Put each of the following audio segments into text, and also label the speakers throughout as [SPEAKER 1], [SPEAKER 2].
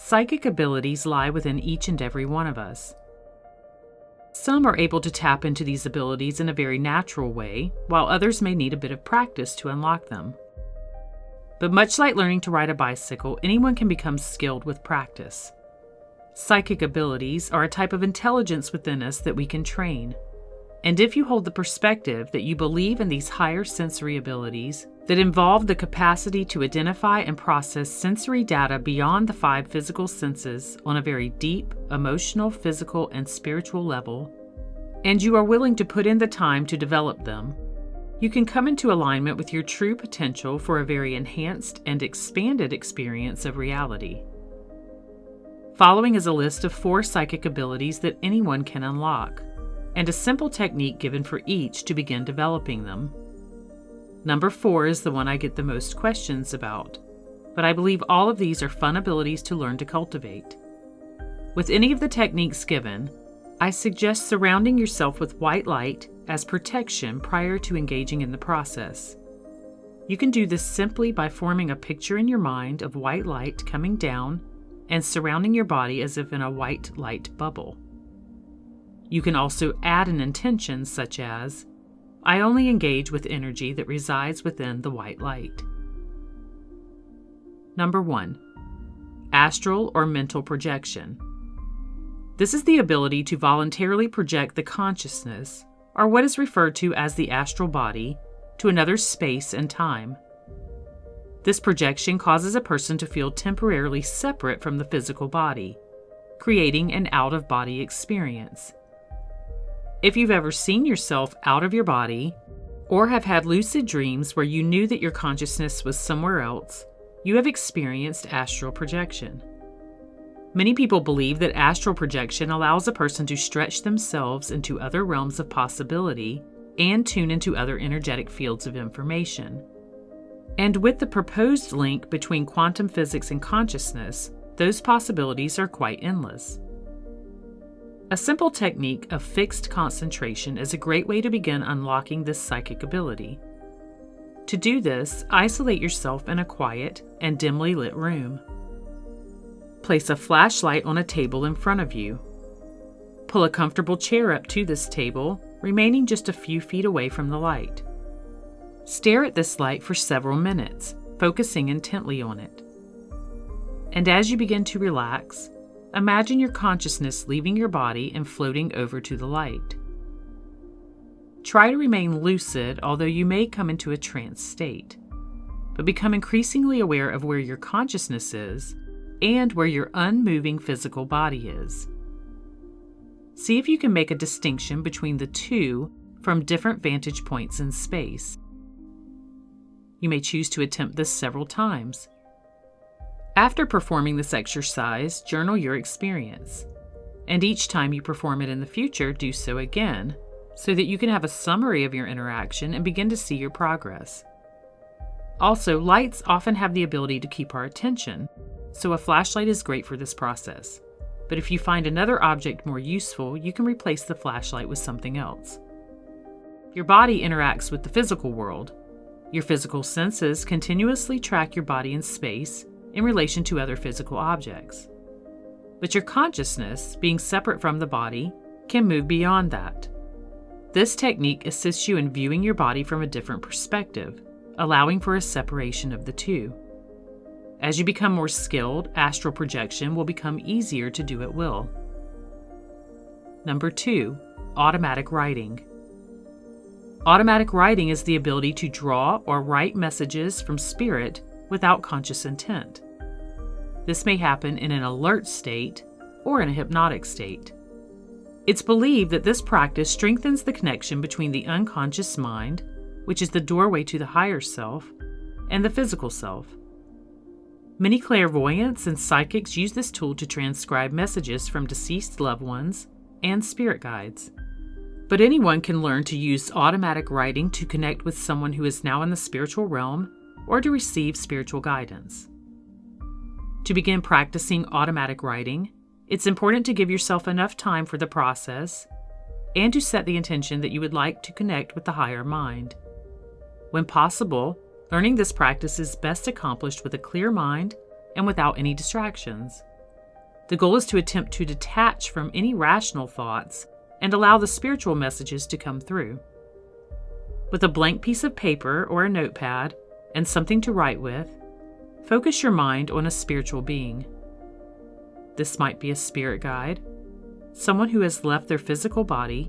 [SPEAKER 1] Psychic abilities lie within each and every one of us. Some are able to tap into these abilities in a very natural way, while others may need a bit of practice to unlock them. But much like learning to ride a bicycle, anyone can become skilled with practice. Psychic abilities are a type of intelligence within us that we can train. And if you hold the perspective that you believe in these higher sensory abilities that involve the capacity to identify and process sensory data beyond the 5 physical senses on a very deep, emotional, physical, and spiritual level, and you are willing to put in the time to develop them, you can come into alignment with your true potential for a very enhanced and expanded experience of reality. Following is a list of 4 psychic abilities that anyone can unlock, and a simple technique given for each to begin developing them. Number 4 is the one I get the most questions about, but I believe all of these are fun abilities to learn to cultivate. With any of the techniques given, I suggest surrounding yourself with white light as protection prior to engaging in the process. You can do this simply by forming a picture in your mind of white light coming down and surrounding your body as if in a white light bubble. You can also add an intention such as, I only engage with energy that resides within the white light. Number 1. Astral or mental projection. This is the ability to voluntarily project the consciousness, or what is referred to as the astral body, to another space and time. This projection causes a person to feel temporarily separate from the physical body, creating an out-of-body experience. If you've ever seen yourself out of your body, or have had lucid dreams where you knew that your consciousness was somewhere else, you have experienced astral projection. Many people believe that astral projection allows a person to stretch themselves into other realms of possibility and tune into other energetic fields of information. And with the proposed link between quantum physics and consciousness, those possibilities are quite endless. A simple technique of fixed concentration is a great way to begin unlocking this psychic ability. To do this, isolate yourself in a quiet and dimly lit room. Place a flashlight on a table in front of you. Pull a comfortable chair up to this table, remaining just a few feet away from the light. Stare at this light for several minutes, focusing intently on it. And as you begin to relax, imagine your consciousness leaving your body and floating over to the light. Try to remain lucid, although you may come into a trance state, but become increasingly aware of where your consciousness is and where your unmoving physical body is. See if you can make a distinction between the two from different vantage points in space. You may choose to attempt this several times. After performing this exercise, journal your experience. And each time you perform it in the future, do so again, so that you can have a summary of your interaction and begin to see your progress. Also, lights often have the ability to keep our attention, so a flashlight is great for this process. But if you find another object more useful, you can replace the flashlight with something else. Your body interacts with the physical world. Your physical senses continuously track your body in space in relation to other physical objects. But your consciousness, being separate from the body, can move beyond that. This technique assists you in viewing your body from a different perspective, allowing for a separation of the two. As you become more skilled, astral projection will become easier to do at will. Number 2, automatic writing. Automatic writing is the ability to draw or write messages from spirit without conscious intent. This may happen in an alert state or in a hypnotic state. It's believed that this practice strengthens the connection between the unconscious mind, which is the doorway to the higher self, and the physical self. Many clairvoyants and psychics use this tool to transcribe messages from deceased loved ones and spirit guides. But anyone can learn to use automatic writing to connect with someone who is now in the spiritual realm or to receive spiritual guidance. To begin practicing automatic writing, it's important to give yourself enough time for the process and to set the intention that you would like to connect with the higher mind. When possible, learning this practice is best accomplished with a clear mind and without any distractions. The goal is to attempt to detach from any rational thoughts and allow the spiritual messages to come through. With a blank piece of paper or a notepad and something to write with, focus your mind on a spiritual being. This might be a spirit guide, someone who has left their physical body,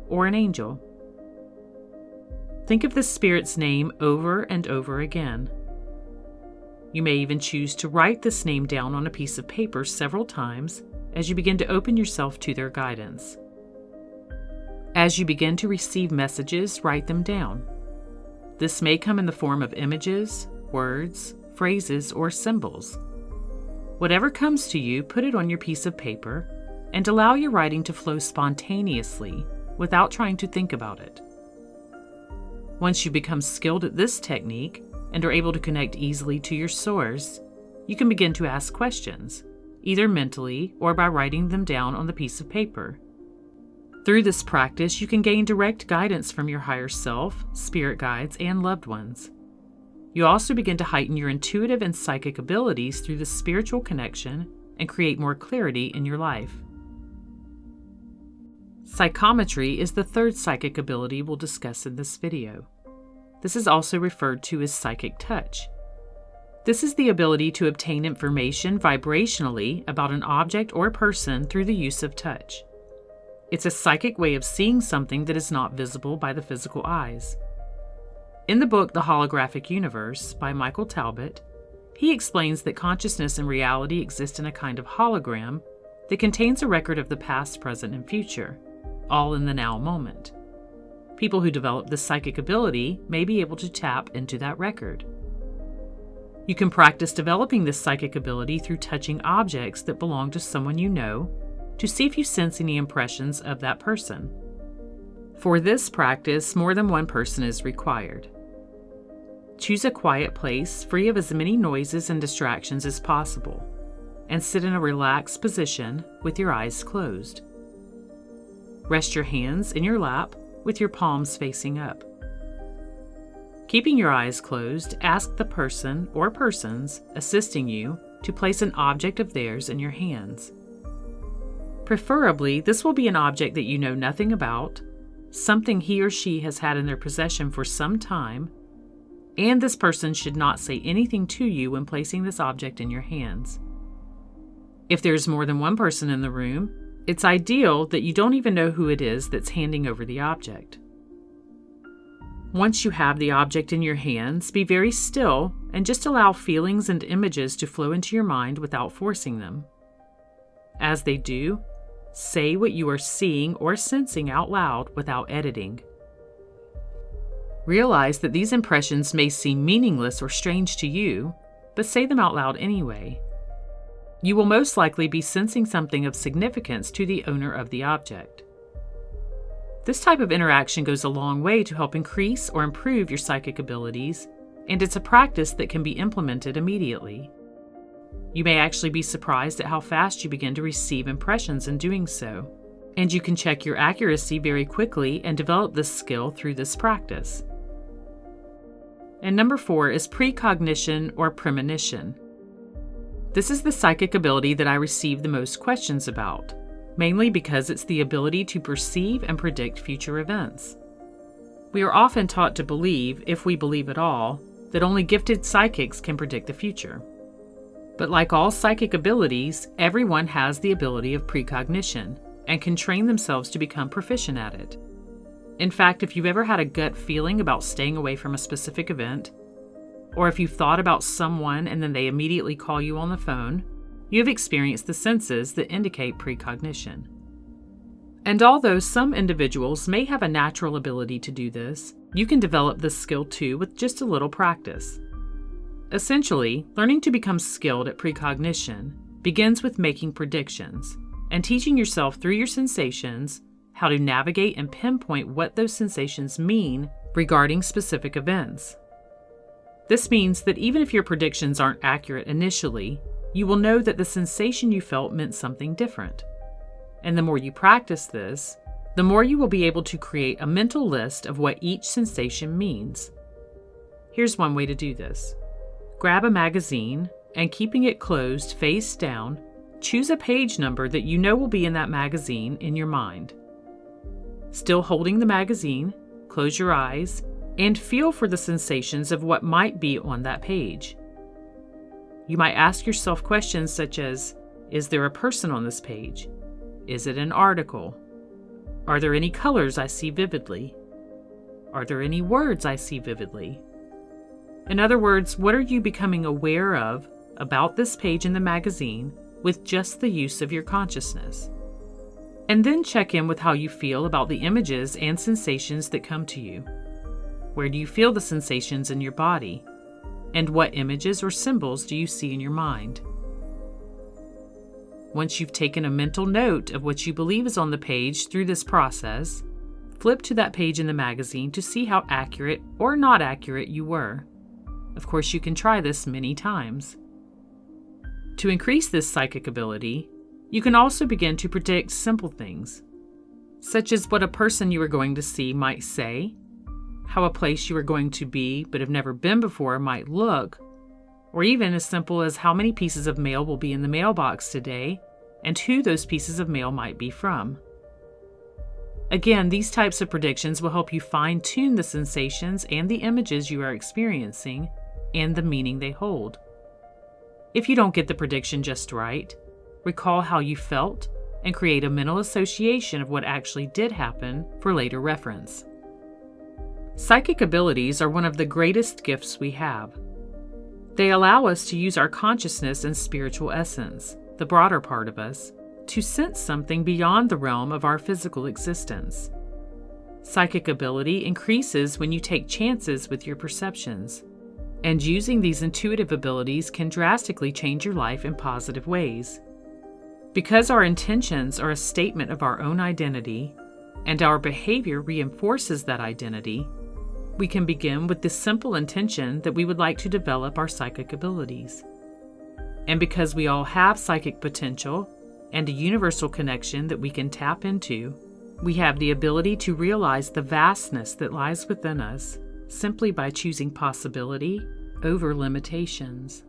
[SPEAKER 1] or an angel. Think of this spirit's name over and over again. You may even choose to write this name down on a piece of paper several times as you begin to open yourself to their guidance. As you begin to receive messages, write them down. This may come in the form of images, words, phrases, or symbols. Whatever comes to you, put it on your piece of paper and allow your writing to flow spontaneously without trying to think about it. Once you become skilled at this technique and are able to connect easily to your source, you can begin to ask questions, either mentally or by writing them down on the piece of paper. Through this practice, you can gain direct guidance from your higher self, spirit guides, and loved ones. You also begin to heighten your intuitive and psychic abilities through the spiritual connection and create more clarity in your life. Psychometry is the third psychic ability we'll discuss in this video. This is also referred to as psychic touch. This is the ability to obtain information vibrationally about an object or person through the use of touch. It's a psychic way of seeing something that is not visible by the physical eyes. In the book The Holographic Universe by Michael Talbot, he explains that consciousness and reality exist in a kind of hologram that contains a record of the past, present, and future, all in the now moment. People who develop this psychic ability may be able to tap into that record. You can practice developing this psychic ability through touching objects that belong to someone you know to see if you sense any impressions of that person. For this practice, more than one person is required. Choose a quiet place free of as many noises and distractions as possible, and sit in a relaxed position with your eyes closed. Rest your hands in your lap with your palms facing up. Keeping your eyes closed, ask the person or persons assisting you to place an object of theirs in your hands. Preferably, this will be an object that you know nothing about, something he or she has had in their possession for some time, and this person should not say anything to you when placing this object in your hands. If there's more than one person in the room, it's ideal that you don't even know who it is that's handing over the object. Once you have the object in your hands, be very still and just allow feelings and images to flow into your mind without forcing them. As they do, say what you are seeing or sensing out loud without editing. Realize that these impressions may seem meaningless or strange to you, but say them out loud anyway. You will most likely be sensing something of significance to the owner of the object. This type of interaction goes a long way to help increase or improve your psychic abilities, and it's a practice that can be implemented immediately. You may actually be surprised at how fast you begin to receive impressions in doing so, and you can check your accuracy very quickly and develop this skill through this practice. And number 4 is precognition or premonition. This is the psychic ability that I receive the most questions about, mainly because it's the ability to perceive and predict future events. We are often taught to believe, if we believe at all, that only gifted psychics can predict the future. But like all psychic abilities, everyone has the ability of precognition and can train themselves to become proficient at it. In fact, if you've ever had a gut feeling about staying away from a specific event, or if you've thought about someone and then they immediately call you on the phone, you have experienced the senses that indicate precognition. And although some individuals may have a natural ability to do this, you can develop this skill too with just a little practice. Essentially, learning to become skilled at precognition begins with making predictions and teaching yourself through your sensations how to navigate and pinpoint what those sensations mean regarding specific events. This means that even if your predictions aren't accurate initially, you will know that the sensation you felt meant something different. And the more you practice this, the more you will be able to create a mental list of what each sensation means. Here's one way to do this. Grab a magazine and, keeping it closed face down, choose a page number that you know will be in that magazine in your mind. Still holding the magazine, close your eyes and feel for the sensations of what might be on that page. You might ask yourself questions such as, is there a person on this page? Is it an article? Are there any colors I see vividly? Are there any words I see vividly? In other words, what are you becoming aware of about this page in the magazine with just the use of your consciousness? And then check in with how you feel about the images and sensations that come to you. Where do you feel the sensations in your body? And what images or symbols do you see in your mind? Once you've taken a mental note of what you believe is on the page through this process, flip to that page in the magazine to see how accurate or not accurate you were. Of course, you can try this many times. To increase this psychic ability, you can also begin to predict simple things, such as what a person you are going to see might say, how a place you are going to be but have never been before might look, or even as simple as how many pieces of mail will be in the mailbox today and who those pieces of mail might be from. Again, these types of predictions will help you fine-tune the sensations and the images you are experiencing and the meaning they hold. If you don't get the prediction just right, recall how you felt and create a mental association of what actually did happen for later reference. Psychic abilities are one of the greatest gifts we have. They allow us to use our consciousness and spiritual essence, the broader part of us, to sense something beyond the realm of our physical existence. Psychic ability increases when you take chances with your perceptions, and using these intuitive abilities can drastically change your life in positive ways. Because our intentions are a statement of our own identity, and our behavior reinforces that identity, we can begin with the simple intention that we would like to develop our psychic abilities. And because we all have psychic potential and a universal connection that we can tap into, we have the ability to realize the vastness that lies within us simply by choosing possibility over limitations.